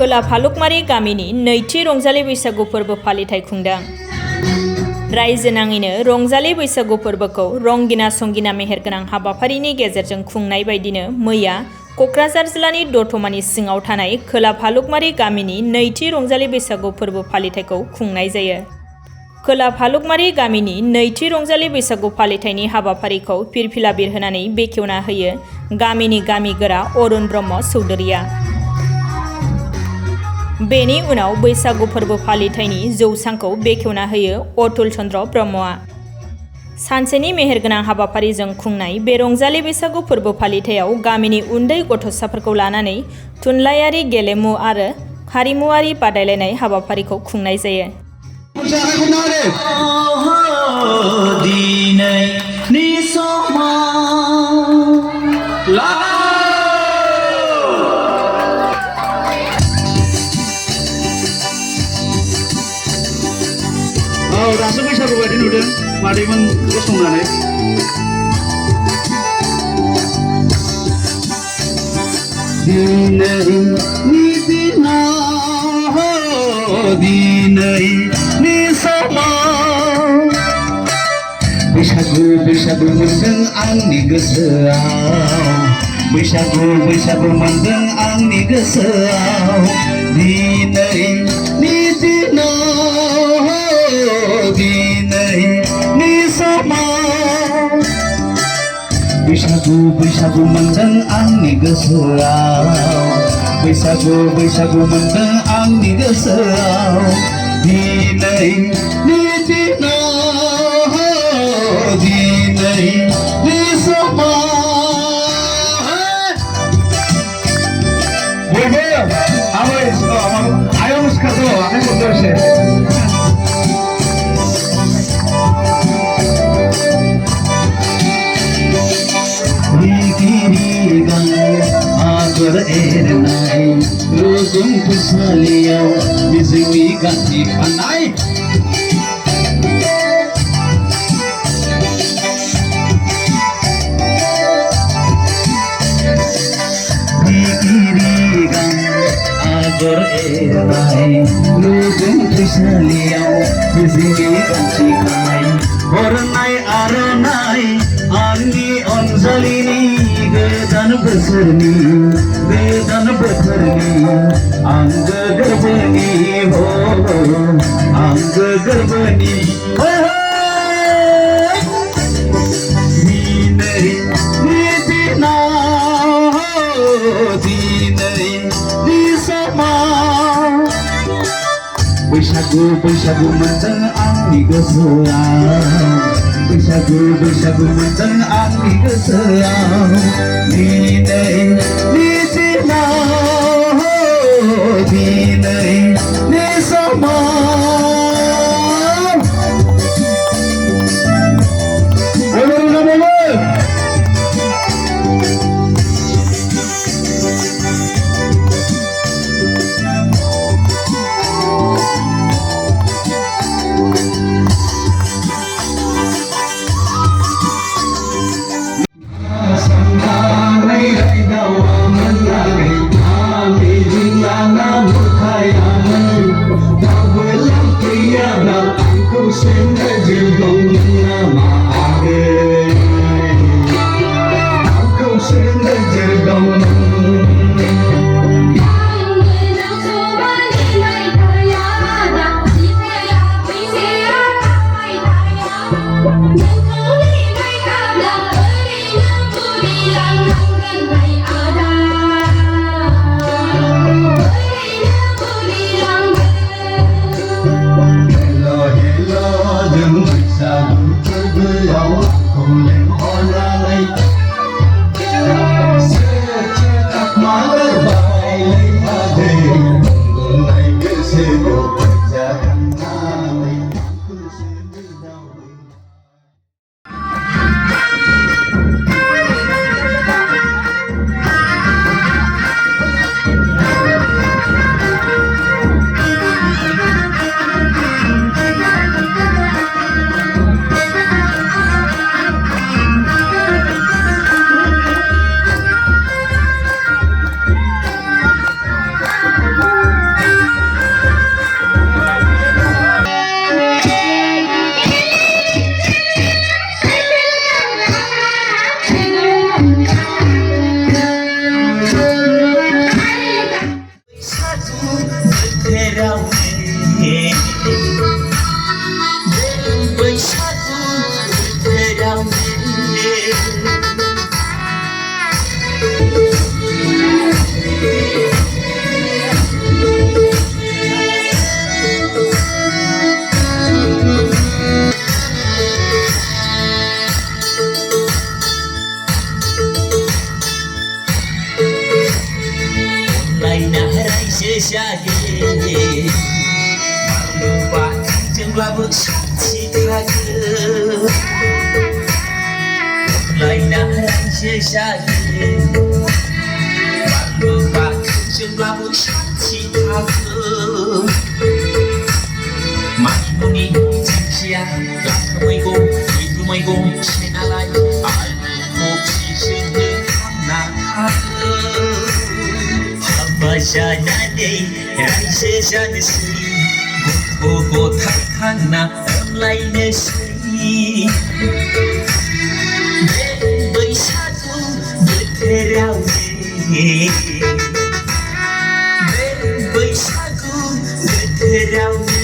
खोला फालुकमारि गामिनि नैथि रंजालि बैसागु फोरबो फालिथाय खुंदों। रायजो नाङैनो रंजालि बैसागु फोरबोखौ रंगिना संगिना मेहेरगोनां हाबाफारिनि गेजेरजों खुंनाय बायदिनो मैया कक्राझार जिल्लानि दतमानि सिङाव थानाय खोला फालुकमारि गामिनि नैथि रंजालि बैसागु फोरबो फालिथायखौ खुंनाय जायो। खोला फालुकमारि गामिनि नैथि रंजालि बैसागु फालिथायनि हाबाफारिखौ फिरफिला बिरहोनानै बेखेवना होयो गामिनि गामिगोरा अरुण ब्रह्म चौधुरिया। बेनि उनाव बैसागु फोरबो फालिथायनि जौसांखौ बेखेवना होयो अतुल चन्द्र ब्रह्मआ। सानसेनि मेहेरगोनां हाबाफारिजों खुंनाय बे रंजालि बैसागु फोरबो फालिथायाव गामिनि उन्दै गथ'साफोरखौ लानानै थुनलाइयारि गेलेमु आरो हारिमुआरि बादायलायनाय हाबाफारिखौ खुंनाय जायो। दासो बैसागु बायदि नुदों मादैमोन गसंनानै। दिनैनि दिनाव दिनैनि समाव बैसागु बैसागु मोनदों आंनि गोसोआव, बैसागु बैसागु मोनदों आंनि गोसोआव। दिनैनि दिनाव दिनैनि समाव बैसागु बैसागु मोनदों आंनि गोसोआव, बैसागु बैसागु मोनदों आंनि गोसोआव। दिनैनि दिनाव दिनैनि समाव बयबो आयं सिखारदो आखाइ खबदो एसे। आगर एरनाय रुगुं फुसालियाव मिजिंनि गाथि खानाय आगर एरनाय रुगुं फुसालियाव मिजिंनि गाथि खानाय हरनाय आर'नाइ आंनि अनजालिनि गोदान बोसोरनि आंगो गोरबोनि हो आंगो गोरबोनि दिनैनि दिनाव दिनैनि समाव बैसागु बैसागु मोनदों आंनि गोसोआव, बैसागु बैसागु मोनदों आंनि गोसोआव। दिनैनि दिनाव दिनैनि समाव जागे माब्लाबा जोंब्लाबो साथि थागोन अनलायना रायजो जागे माब्लाबा जोंब्लाबो साथि थागोन मानिमुनि दिंखिया लाफा मैगं मैद्रु मैगं सेनालाय आलु कबिजोंनो थांना थागोन हाबा जानानै रायजो जानोसै गथ' गथाय खांना अनलायनोसै बे बैसागु बोथोरावनो बे बैसागु बोथोरावनो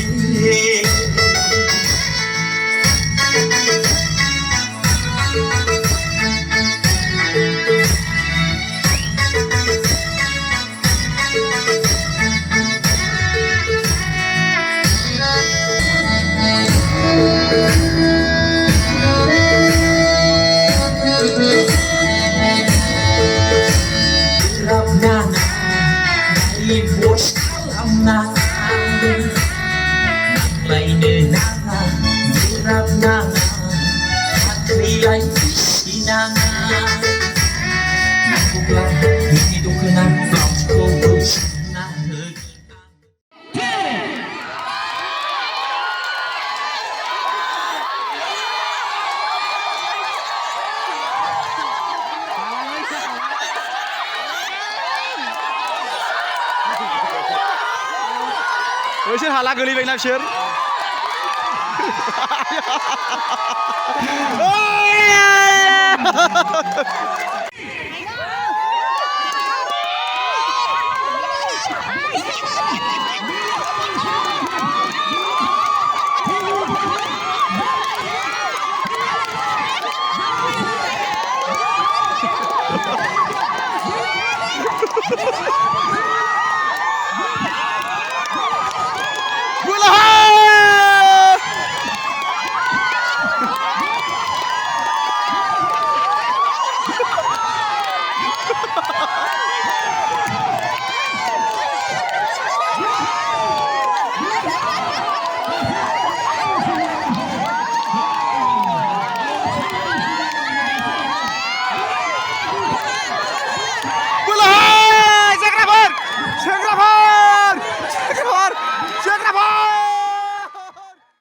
bos kalam naga naglainya naga dirap naga hatilai sinanga nakuglah hidup kena blokko busna बिसोर हाला गोलैबायना बिसोर